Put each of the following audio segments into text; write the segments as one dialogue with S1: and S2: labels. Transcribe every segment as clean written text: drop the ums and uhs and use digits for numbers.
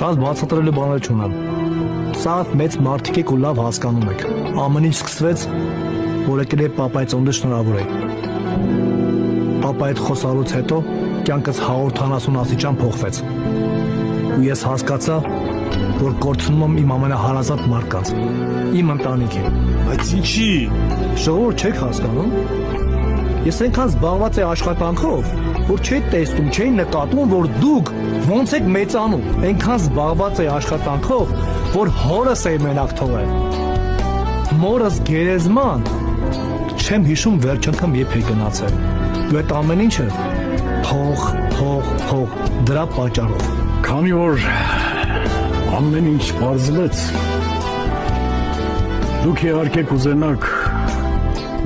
S1: Շատ բացատրելու բաներ չունեմ։ Սա մեծ մարդիկ եք ու լավ հասկանում եք։ Ամեն ինչ սկսվեց, որ եկել է պապայի ծնունդը շնորհավորել։ Պապայի հետ խոսալուց հետո կյանքս 140 աստիճան փոխվեց։ Ու ես հասկացա, որ կորցնում եմ իմ ամենահարազատ մարդկանց, իմ ընտանիքին։
S2: Բայց ինչի։
S1: Ժողովուրդ չեք հասկանում։ Ես այնքան զբաղված եմ աշխատանքով, որ չէի տեսնում, չէի նկատում, որ դուք ոնց եք մեծանում։ Այնքան զբաղված եմ աշխատանքով, որ հորս էի մենակ թողել։ Մորս գերեզման, չեմ հիշում վերջ անգամ երբ է գնացել։ Ու այդ ամեն ինչը փող, դրա պատճառով։
S2: Քանի որ ամեն ինչ բարձվեց, դուք իհարկե կուզենաք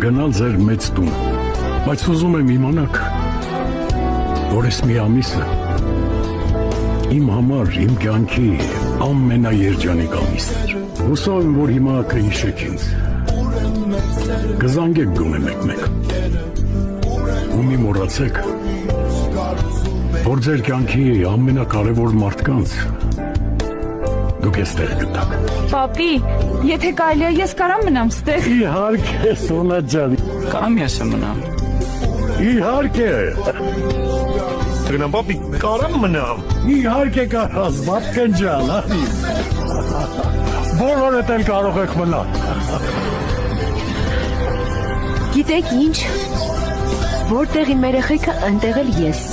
S2: գնալ ձեր մեծ տուն, բայց ուզում եմ իմանաք, որ ես մի ամիսը իմ համար, իմ կյանքի ամենաերջանիկ ամիսն էր։ Հուսով եմ, որ հիմա կհիշեք ինձ, կզանգեք գոնե մեկ-մեկ, ու մի մոռացեք, որ ձեր կյանքի ամենակարևոր մարդկանց դուք էստեղ գտաք։
S3: Պապի, եթե կարելի է ես կարամ մնամ ստեղ։
S2: Իհարկե, Սոնա ջան։
S4: Կարամ ես մնամ։
S2: Իհարկե։
S5: Գնամ պապի, կարամ մնամ։
S2: Իհարկե կարաս, Մատկան ջան, բոլորդ էլ կարող եք մնալ։
S6: Գիտեք ինչ, որտեղ իմ երեխեքը, այնտեղ էլ ես։